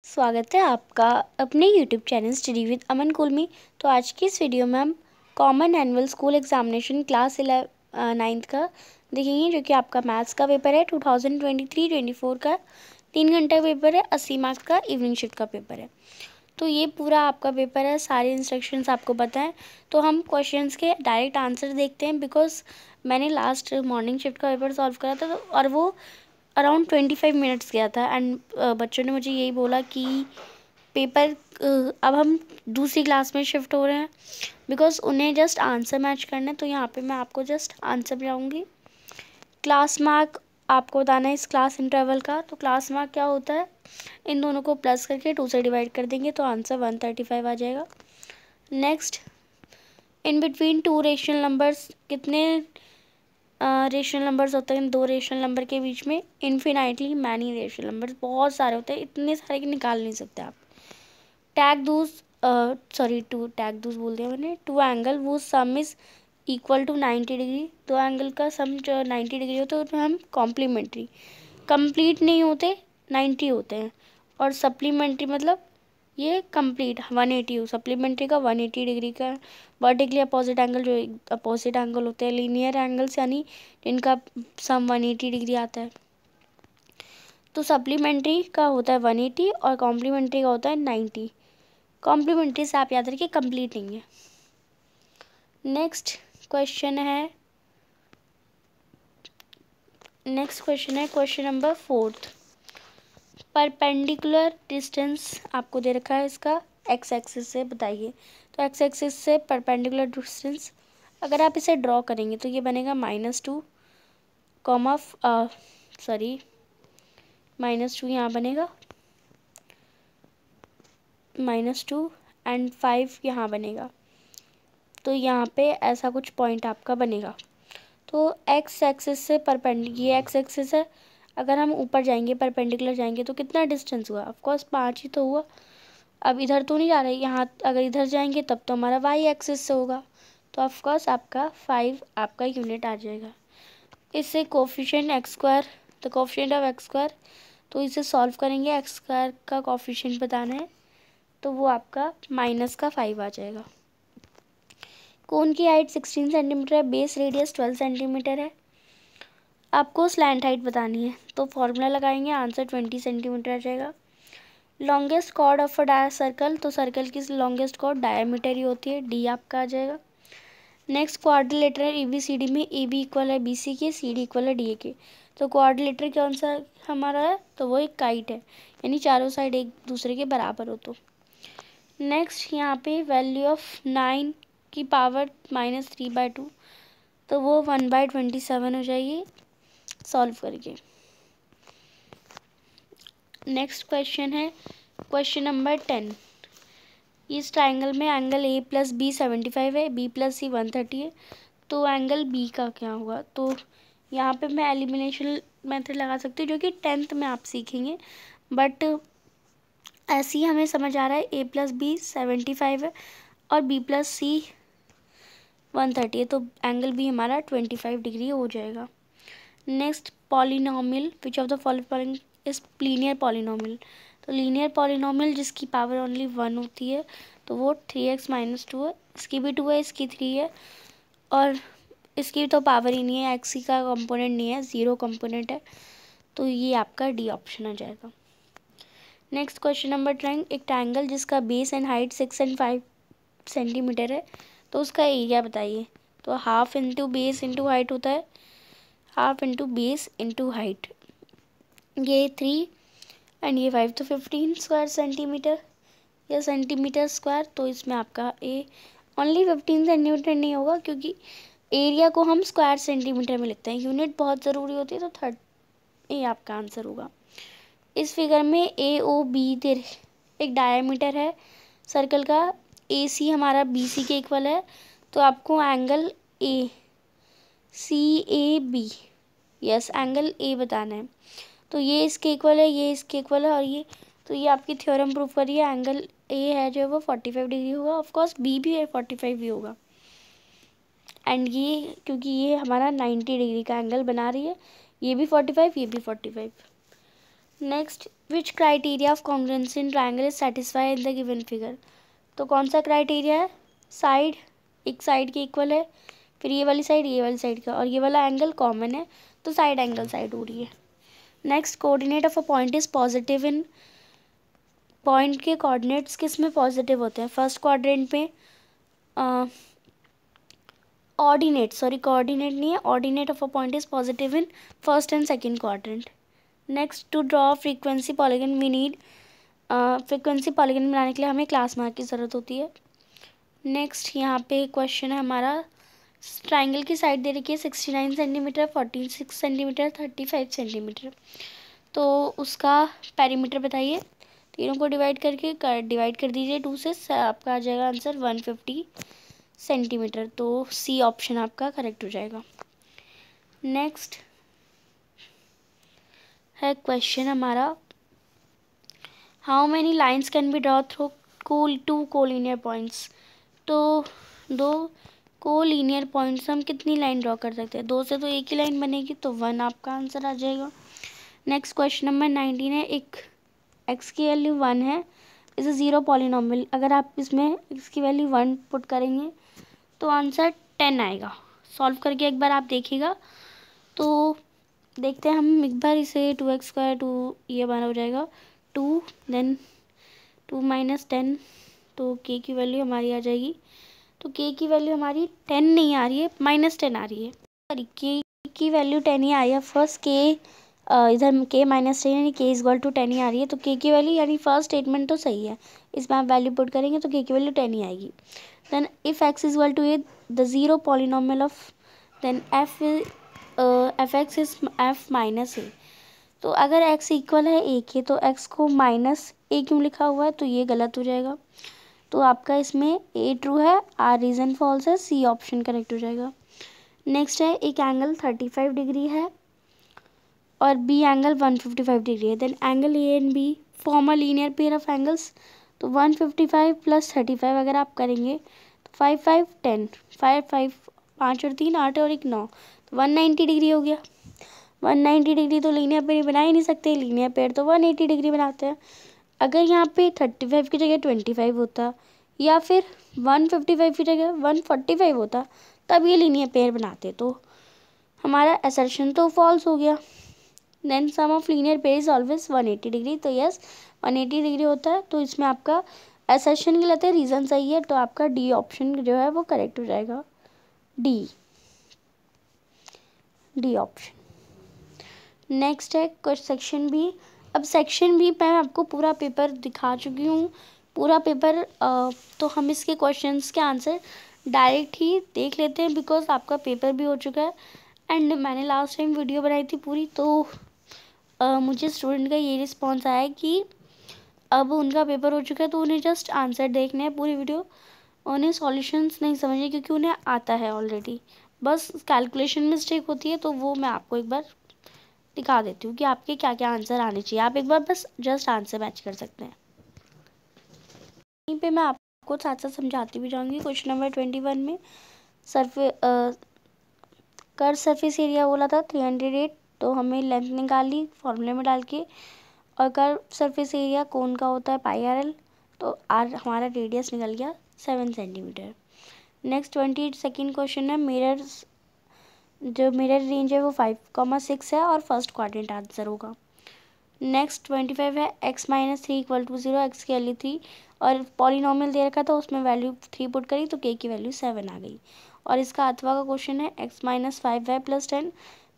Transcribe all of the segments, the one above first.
स्वागत है आपका अपने YouTube चैनल स्टडी विद अमन कुल में। तो आज की इस वीडियो में हम common annual school examination class 9th का देखेंगे, जो कि आपका मैथ्स का पेपर है 2023-24 का 3 घंटे का पेपर है, 80 मार्क्स का इवनिंग शिफ्ट का पेपर है। तो ये पूरा आपका पेपर है, सारे इंस्ट्रक्शंस आपको पता है। तो हम क्वेश्चंस के डायरेक्ट आंसर देखते हैं, बिकॉज मैंने लास्ट मॉर्निंग शिफ्ट का पेपर सॉल्व करा था और वो अराउंड 25 मिनट्स गया था। एंड बच्चों ने मुझे यही बोला कि पेपर अब हम दूसरी क्लास में शिफ्ट हो रहे हैं, बिकॉज उन्हें जस्ट आंसर मैच करना है। तो यहाँ पे मैं आपको जस्ट आंसर बताऊँगी। क्लास मार्क आपको बताना है इस क्लास इंटरवल का। तो क्लास मार्क क्या होता है, इन दोनों को प्लस करके 2 से डिवाइड कर देंगे तो आंसर 135 आ जाएगा। Next, in between 2 rational numbers कितने रेशनल नंबर्स होते हैं? 2 रेशनल नंबर के बीच में इन्फिनाइटली मैनी रेशनल नंबर्स, बहुत सारे होते हैं, इतने सारे कि निकाल नहीं सकते आप। टैग दूस बोल दिया मैंने। 2 एंगल वो sum is equal to 90 degree. 2 angle का सम जो 90 डिग्री होता है तो हम कॉम्प्लीमेंट्री, कंप्लीट नहीं होते, 90 होते हैं। और सप्लीमेंट्री मतलब ये कंप्लीट 180 हो, सप्लीमेंट्री का 180 डिग्री का। वर्टिकली अपोजिट एंगल जो अपोजिट एंगल होते हैं, लीनियर एंगल्स यानी इनका सम 180 डिग्री आता है। तो सप्लीमेंट्री का होता है 180 और कॉम्प्लीमेंट्री का होता है 90। कॉम्प्लीमेंट्री से आप याद रखिए कंप्लीट नहीं है। नेक्स्ट क्वेश्चन है क्वेश्चन नंबर 4। परपेंडिकुलर डिस्टेंस आपको दे रखा है इसका एक्स एक्सिस से, बताइए। तो एक्स एक्सिस से परपेंडिकुलर डिस्टेंस अगर आप इसे ड्रॉ करेंगे तो ये बनेगा -2 -2 यहाँ बनेगा, -2 एंड 5 यहाँ बनेगा। तो यहाँ पे ऐसा कुछ पॉइंट आपका बनेगा। तो एक्स एक्सिस से ये एक्स एक्सिस है, अगर हम ऊपर जाएंगे परपेंडिकुलर जाएंगे तो कितना डिस्टेंस हुआ? ऑफकोर्स 5 ही तो हुआ। अब इधर तो नहीं जा रहे, यहाँ अगर इधर जाएंगे तब तो हमारा वाई एक्सिस से होगा। तो ऑफकोर्स आपका 5 आपका यूनिट आ जाएगा। इससे coefficient x square, the coefficient of x square, तो इसे सॉल्व करेंगे, एक्स स्क्वायर का कोफिशिएंट बताना है तो वो आपका -5 आ जाएगा। कोन की हाइट 16 सेंटीमीटर है, बेस रेडियस 12 सेंटीमीटर है। आपको स्लैंट हाइट बतानी है तो फॉर्मूला लगाएंगे, आंसर 20 सेंटीमीटर आ जाएगा। Longest chord of a circle, तो सर्कल की लॉन्गेस्ट कॉर्ड डायमीटर ही होती है, डी आपका आ जाएगा। नेक्स्ट, क्वाड्रिलेटरल एबीसीडी में ए बी इक्वल है बीसी के, सी डी इक्वल है डी ए के। तो क्वाड्रिलेटर कौन सा हमारा है? तो वो एक काइट है, यानी चारों साइड एक दूसरे के बराबर हो। तो नेक्स्ट, यहाँ पे वैल्यू ऑफ 9 की पावर -3/2, तो वो 1/27 हो जाएगी सॉल्व करके। नेक्स्ट क्वेश्चन है क्वेश्चन नंबर 10। इस ट्राइंगल में एंगल ए प्लस बी 75 है, बी प्लस सी 130 है, तो एंगल बी का क्या होगा? तो यहाँ पे मैं एलिमिनेशन मेथड लगा सकती हूँ, जो कि 10th में आप सीखेंगे, बट ऐसे ही हमें समझ आ रहा है ए प्लस बी 75 है और बी प्लस सी 130 है, तो एंगल बी हमारा 25 डिग्री हो जाएगा। Next, polynomial which of the following is linear polynomial, तो लीनियर पॉलिनोमियल जिसकी पावर ओनली 1 होती है तो वो 3x - 2 है, इसकी भी 2 है, इसकी 3 है और इसकी तो पावर ही नहीं है, एक्स का कंपोनेंट नहीं है, 0 कंपोनेंट है, तो ये आपका डी ऑप्शन आ जाएगा। Next question number 10। एक ट्रायंगल जिसका base and height 6 and 5 centimetre है, तो उसका एरिया बताइए। तो half into base into height होता है, half into base into height, ये 3 एंड ये 5, तो 15 स्क्वायर सेंटीमीटर या सेंटीमीटर स्क्वायर। तो इसमें आपका ए ओनली 15 सेंटीमीटर नहीं होगा, क्योंकि एरिया को हम स्क्वायर सेंटीमीटर में लिखते हैं, यूनिट बहुत ज़रूरी होती है, तो ए आपका आंसर होगा। इस फिगर में ए ओ बी एक डायमीटर है सर्कल का, ए सी हमारा बी सी के इक्वल है, तो आपको angle A C A B, yes angle A बताना है। तो ये इसके इक्वल है, ये इसके इक्वल है और ये, तो ये आपकी थ्योरम प्रूफ करिए, एंगल ए है जो वो 45 डिग्री होगा, ऑफकोर्स बी भी है 45 भी होगा। एंड ये क्योंकि ये हमारा 90 डिग्री का एंगल बना रही है, ये भी 45, ये भी 45। Next, which criteria of congruency in triangle is satisfy in the given figure. तो कौन सा क्राइटेरिया है, साइड एक साइड के इक्वल है, फिर ये वाली साइड का, और ये वाला एंगल कॉमन है, तो साइड एंगल साइड हो रही है। Next, coordinate of a point is positive in, point के कोऑर्डिनेट्स किस में पॉजिटिव होते हैं, फर्स्ट क्वाड्रेंट में, कोऑर्डिनेट नहीं है, ordinate of a point is positive in first and second quadrant. Next, to draw frequency polygon we need, frequency polygon बनाने के लिए हमें क्लास मार्क की ज़रूरत होती है। नेक्स्ट, यहाँ पे क्वेश्चन है हमारा, ट्राइंगल की साइड दे रखी है 69 सेंटीमीटर, 46 सेंटीमीटर, 35 सेंटीमीटर, तो उसका पेरीमीटर बताइए। तीनों को डिवाइड कर दीजिए 2 से, आपका आ जाएगा आंसर 150 सेंटीमीटर, तो सी ऑप्शन आपका करेक्ट हो जाएगा। नेक्स्ट है क्वेश्चन हमारा, how many lines can be draw through two collinear points. तो दो कोलिनियर पॉइंट्स हम कितनी लाइन ड्रॉ कर सकते हैं, 2 से तो एक ही लाइन बनेगी, तो 1 आपका आंसर आ जाएगा। नेक्स्ट क्वेश्चन नंबर 19 है, एक x की वैल्यू 1 है, इसे 0 पॉलिनॉमियल, अगर आप इसमें x की वैल्यू 1 पुट करेंगे तो आंसर 10 आएगा। सॉल्व करके एक बार आप देखिएगा, तो देखते हैं हम एक बार इसे 2x² 2 ये बना हो जाएगा 2, देन 2 माइनस 10, तो k की वैल्यू हमारी आ जाएगी, तो k की वैल्यू हमारी 10 नहीं आ रही है, -10 आ रही है, सॉरी k की वैल्यू 10 ही आई है, फर्स्ट k इधर k -10 यानी k = 10 ही आ रही है, तो k की वैल्यू यानी फर्स्ट स्टेटमेंट तो सही है, इसमें आप वैल्यू पुट करेंगे तो k की वैल्यू 10 ही आएगी। Then if x = a the 0 polynomial of, then fx is f - a, तो अगर x इक्वल है a के, तो x को -a क्यों लिखा हुआ है, तो ये गलत हो जाएगा, तो आपका इसमें a ट्रू है, r रीज़न फॉल्स है, सी ऑप्शन करेक्ट हो जाएगा। नेक्स्ट है, एक एंगल 35 डिग्री है और b एंगल 155 डिग्री है, then angle a and b form a linear pair of angles, तो 155 + 35 अगर आप करेंगे तो 5 5 10, 5 5 5 और 3 8 और 1 9, तो 190 डिग्री हो गया। 190 डिग्री तो लीनियर पेयर बना ही नहीं सकते, लीनियर पेयर तो 180 डिग्री बनाते हैं। अगर यहाँ पे 35 की जगह 25 होता, या फिर 155 की जगह 145 होता, तब ये लीनियर पेयर बनाते, तो हमारा असर्शन तो फॉल्स हो गया। Then sum of linear pair is always 180 degree, तो यस 180 डिग्री होता है, तो इसमें आपका असर्शन गलत है, रीज़न सही है, तो आपका डी ऑप्शन जो है वो करेक्ट हो जाएगा, डी ऑप्शन। नेक्स्ट है कुछ सेक्शन बी, अब सेक्शन बी मैं आपको पूरा पेपर दिखा चुकी हूँ, पूरा पेपर, तो हम इसके क्वेश्चंस के आंसर डायरेक्ट ही देख लेते हैं, बिकॉज आपका पेपर भी हो चुका है, एंड मैंने लास्ट टाइम वीडियो बनाई थी पूरी, तो मुझे स्टूडेंट का ये रिस्पॉन्स आया है कि अब उनका पेपर हो चुका है, तो उन्हें जस्ट आंसर देखने हैं पूरी वीडियो, उन्हें सॉल्यूशंस नहीं समझने, क्योंकि उन्हें आता है ऑलरेडी, बस कैलकुलेशन मिस्टेक होती है, तो वो मैं आपको एक बार दिखा देती हूँ कि आपके क्या क्या आंसर आने चाहिए, आप एक बार बस जस्ट आंसर मैच कर सकते हैं। यहीं पे मैं आपको साथ साथ समझाती भी जाऊँगी। क्वेश्चन नंबर 21 में कर्व सरफेस एरिया बोला था 308, तो हमें लेंथ निकाली फॉर्मूले में डाल के, और कर्व सरफेस एरिया कोन का होता है πRL, तो आर हमारा रेडियस निकल गया 7 सेंटीमीटर। नेक्स्ट 22nd क्वेश्चन है, मिरर्स, जो मिरर रेंज है वो 5,6 है, और फर्स्ट क्वाड्रेंट आंसर होगा। नेक्स्ट 25 है, x - 3 = 0, x की वैल्यू 3, और पॉलिनॉमियल दे रखा था, उसमें वैल्यू 3 पुट करी तो k की वैल्यू 7 आ गई, और इसका अथवा का क्वेश्चन है, x - 5y + 10,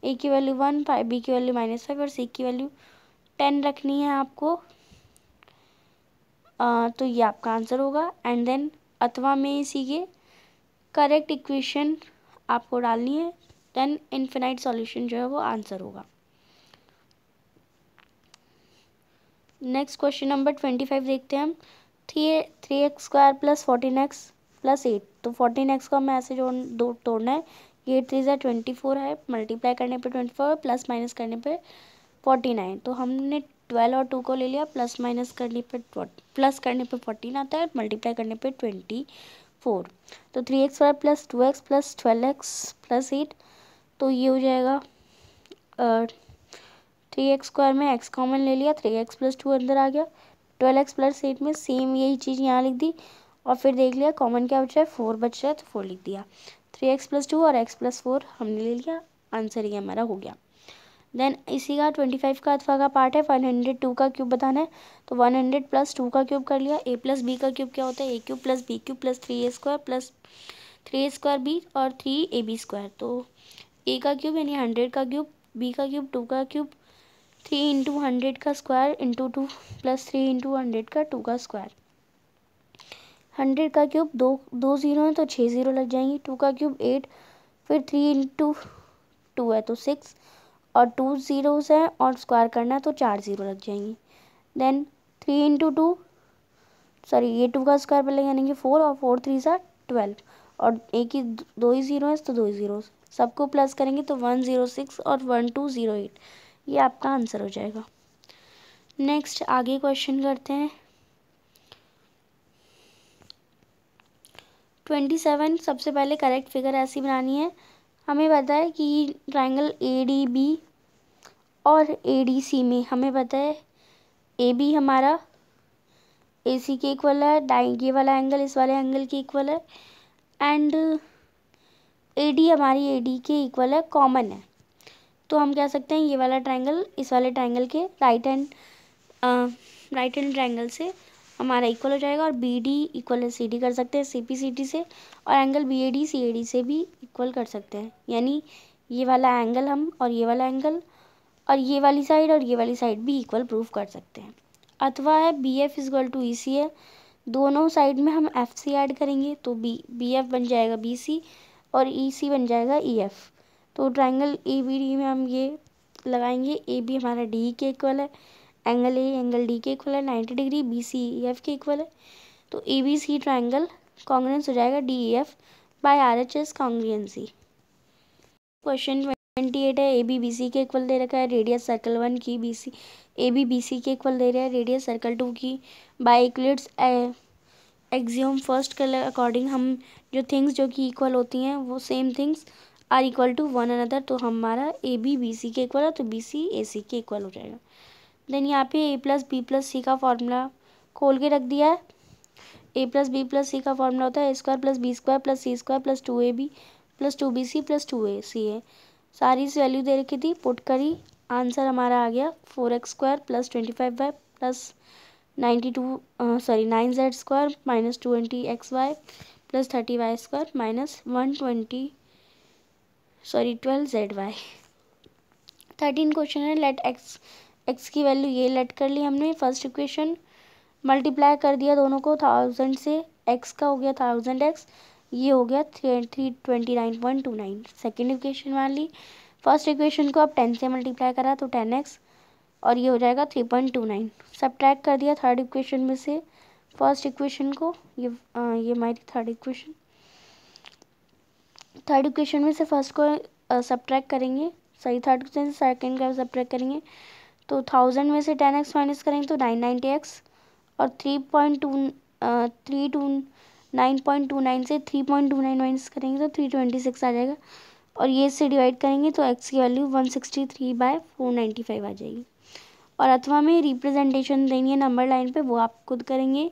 a की वैल्यू 1, b की वैल्यू -5 और c की वैल्यू 10 रखनी है आपको, तो ये आपका आंसर होगा। एंड देन अथवा में इसी के करेक्ट इक्वेशन आपको डालनी है, देन इनफिनाइट सॉल्यूशन जो है वो आंसर होगा। नेक्स्ट क्वेश्चन नंबर 25 देखते हैं हम, 3x² + 14x + 8, तो 14x को हमें ऐसे तोड़ना है, 8 3 = 24 है, मल्टीप्लाई करने पे 24, प्लस माइनस करने पे 49, तो हमने 12 और 2 को ले लिया, प्लस करने पे 14 आता है, मल्टीप्लाई करने पे 24, तो 3x² + 2x + 12x + 8, तो ये हो जाएगा 3x² में x कॉमन ले लिया, 3x + 2 अंदर आ गया, 12x + 8 में सेम यही चीज़ यहाँ लिख दी और फिर देख लिया कॉमन क्या बचा है, 4 बच रहा है तो 4 लिख दिया। 3x + 2 और x + 4 हमने ले लिया, आंसर ये हमारा हो गया। देन इसी का 25 का अथवा का पार्ट है, 102 का क्यूब बताना है, तो 100 + 2 का क्यूब कर लिया। a + b का क्यूब क्या होता है, a³ + b³ + 3a² + 3a² b और 3ab²। तो a का क्यूब यानी 100 का क्यूब, b का क्यूब 2 का क्यूब, 3 × 100 का स्क्वायर इंटू 2 + 3 × 100 का 2 का स्क्वायर। 100 का क्यूब दो जीरो है तो 6 जीरो लग जाएंगी, 2 का क्यूब 8, फिर 3 × 2 है तो 6 और 2 जीरोस है और स्क्वायर करना है तो 4 जीरो लग जाएंगी। देन 3 × 2 सॉरी ये 2 का स्क्वायर पर यानी कि 4 और 4 3 सा 12 और एक ही दो ही जीरो है तो दो ही जीरो, सबको प्लस करेंगे तो 106 और 1208, ये आपका आंसर हो जाएगा। नेक्स्ट आगे क्वेश्चन करते हैं। 27 सबसे पहले करेक्ट फिगर ऐसी बनानी है। हमें पता है कि ट्राइंगल ADB और ADC में हमें पता है AB हमारा AC के इक्वल है, ये वाला एंगल इस वाले एंगल के इक्वल है, एंड AD हमारी AD के इक्वल है, कॉमन है। तो हम कह सकते हैं ये वाला ट्राइंगल इस वाले ट्राइंगल के राइट हैंड ट्राइंगल से हमारा इक्वल हो जाएगा, और BD इक्वल है CD कर सकते हैं CP CD से, और एंगल BAD CAD से भी इक्वल कर सकते हैं। यानी ये वाला एंगल हम और ये वाला एंगल और ये वाली साइड और ये वाली साइड भी इक्वल प्रूव कर सकते हैं। अथवा है BF = EC है, दोनों साइड में हम FC ऐड करेंगे तो BF बन जाएगा BC और EC बन जाएगा EF। तो ट्राइंगल ABD में हम ये लगाएंगे, AB हमारा DE के इक्वल है, एंगल A एंगल D के इक्वल है 90 डिग्री, BC EF के इक्वल है, तो ABC ट्राइंगल कॉन्ग्रुएंस हो जाएगा DEF by RHS congruency. Question 28 है, AB BC के इक्वल दे रखा है, रेडियस सर्कल 1 की AB BC के इक्वल दे रहा है, रेडियस सर्कल 2 की। बाय यूक्लिड्स एक्सियोम फर्स्ट के अकॉर्डिंग हम जो थिंग्स जो कि इक्वल होती हैं वो same things are equal to one another, तो हमारा AB BC के इक्वल है तो BC AC के इक्वल हो जाएगा। देन यहाँ पे A + B + C का फॉर्मूला खोल के रख दिया है। A + B + C का फॉर्मूला होता है A² + B² + C² + 2AB + 2BC + 2AC है। सारी इस वैल्यू दे रखी थी, पुट करी, आंसर हमारा आ गया 4x² + 25y + 9z² - 20xy + 30y² - 12zy। 13 question है, लेट x की वैल्यू ये लेट कर ली हमने। फर्स्ट इक्वेशन मल्टीप्लाई कर दिया दोनों को 1000 से, x का हो गया 1000x, ये हो गया 329.29। सेकेंड इक्वेशन मान ली, फर्स्ट इक्वेशन को अब 10 से मल्टीप्लाई करा तो 10x और ये हो जाएगा 3.29। सब्ट्रैक्ट कर दिया थर्ड इक्वेशन में से फर्स्ट इक्वेशन को, ये हमारी थर्ड इक्वेशन में से फर्स्ट को सब्ट्रैक्ट करेंगे, सही थर्ड से सेकेंड का सब्ट्रैक्ट करेंगे तो 1000 में से 10x माइनस करेंगे तो 990x और 9.29 से 3.29 माइनस करेंगे तो 326 आ जाएगा, और ये से डिवाइड करेंगे तो x की वैल्यू 163/495 आ जाएगी। और अथवा में रिप्रेजेंटेशन देनी है नंबर लाइन पे, वो आप खुद करेंगे।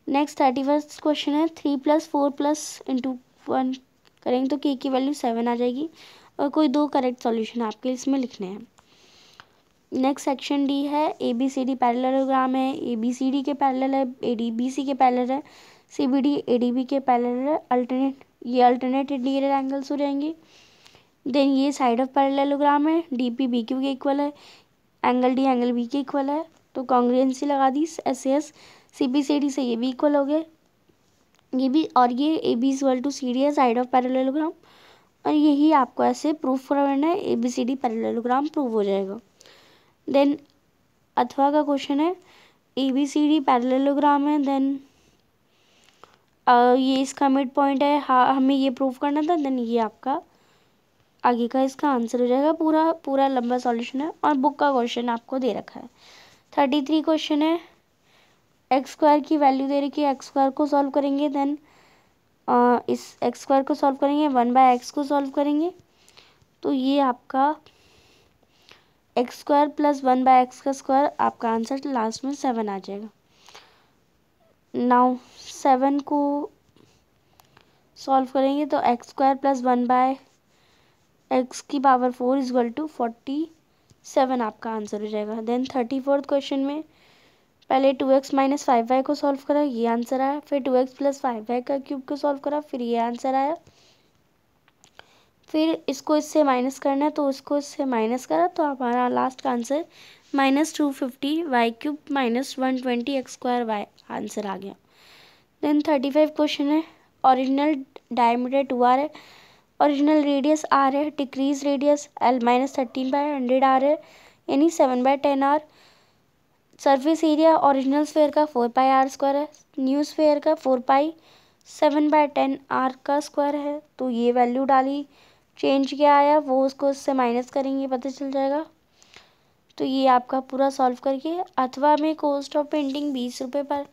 नेक्स्ट 31 क्वेश्चन है, 3 + 4 + × 1 करेंगे तो k की वैल्यू 7 आ जाएगी, और कोई दो करेक्ट सॉल्यूशन आपके इसमें लिखने हैं। नेक्स्ट सेक्शन D है, ABCD पैरेललोग्राम है, ABCD के पैरेलल है, ADBC के पैरेलल है, CBD ADB के पैरेलल है, अल्टरनेट इंटीरियर एंगल्स हो जाएंगे। देन ये साइड ऑफ पैरेललोग्राम है, DP BQ के इक्वल है, एंगल D एंगल B के इक्वल है, तो कॉन्ग्रुएंसी लगा दी SAS CP CD से, ये भी इक्वल हो गए, ये भी, और ये AB = CD है साइड ऑफ पैरेललोग्राम, और यही आपको ऐसे प्रूफ करना है, ABCD पैरेललोग्राम प्रूव हो जाएगा। देन अथवा का क्वेश्चन है, ABCD पैरेललोग्राम है, देन ये इसका मिड पॉइंट है, हमें ये प्रूफ करना था, देन ये आपका आगे का इसका आंसर हो जाएगा। पूरा लंबा सॉल्यूशन है और बुक का क्वेश्चन आपको दे रखा है। 33 क्वेश्चन है, x² की वैल्यू दे रखी है, x² को सॉल्व करेंगे, देन इस x² को सॉल्व करेंगे, 1/x को सॉल्व करेंगे, तो ये आपका एक्स स्क्वायर प्लस 1/x का स्क्वायर, आपका आंसर लास्ट में 7 आ जाएगा। नाउ 7 को सॉल्व करेंगे तो एक्स स्क्वायर प्लस 1/x की पावर 4 इक्वल टू 47 आपका आंसर हो जाएगा। देन 34th क्वेश्चन में पहले 2x माइनस 5y को सॉल्व करा, ये आंसर आया। फिर 2x प्लस 5y का क्यूब को सॉल्व करा, फिर ये आंसर आया। फिर इसको इससे माइनस करना है तो इसको इससे माइनस करा, तो हमारा लास्ट का answer -250y³ minus 120x square y answer आ गया। देन 35 क्वेश्चन है। ओरिजिनल डायमीटर 2r है, ओरिजिनल रेडियस r है, decrease radius l minus 13/100r है, यानी 7/10r। Surface area original sphere का 4πr² है, न्यू स्फेयर का 4π 7/10r का स्क्वायर है। तो ये वैल्यू डाली, चेंज क्या आया वो उसको इससे माइनस करेंगे, पता चल जाएगा। तो ये आपका पूरा सॉल्व करके, अथवा में कॉस्ट ऑफ पेंटिंग 20 रुपये पर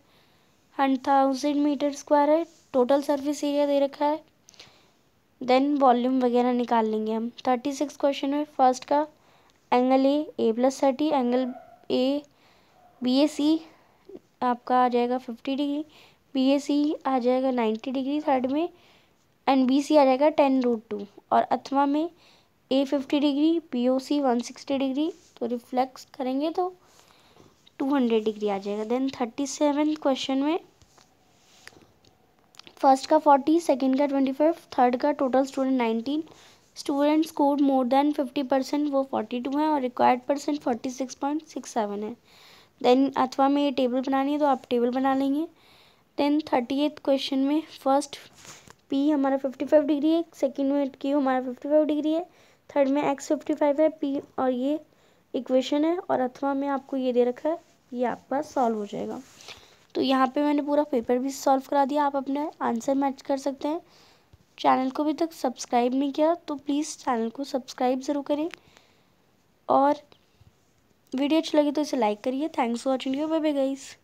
1000 मीटर स्क्वायर है, टोटल सरफेस एरिया दे रखा है। देन वॉल्यूम वगैरह निकाल लेंगे हम। 36 क्वेश्चन है। फर्स्ट का angle A plus 30, angle A BAC आपका आ जाएगा 50 डिग्री, BAC आ जाएगा 90 डिग्री थर्ड में, एंड BC आ जाएगा 10√2। और अथवा में A 50 डिग्री, BOC 160 डिग्री, तो रिफ्लेक्स करेंगे तो 200 डिग्री आ जाएगा। देन 37 क्वेश्चन में फर्स्ट का 40, सेकेंड का 25, थर्ड का total student 19, student score more than 50%, वो 42 है, और रिक्वायर्ड परसेंट 46.67 है। देन अथवा में ये टेबल बनानी है तो आप टेबल बना लेंगे। देन 38 क्वेश्चन में फर्स्ट P हमारा 55 डिग्री है, सेकेंड में Q हमारा 55 डिग्री है, थर्ड में X 55 है, P और ये इक्वेशन है, और अथवा में आपको ये दे रखा है, ये आपका सॉल्व हो जाएगा। तो यहाँ पे मैंने पूरा पेपर भी सॉल्व करा दिया, आप अपने आंसर मैच कर सकते हैं। चैनल को अभी तक सब्सक्राइब नहीं किया तो प्लीज़ चैनल को सब्सक्राइब ज़रूर करें, और वीडियो अच्छी लगी तो इसे लाइक करिए। Thanks for watching, bye bye guys.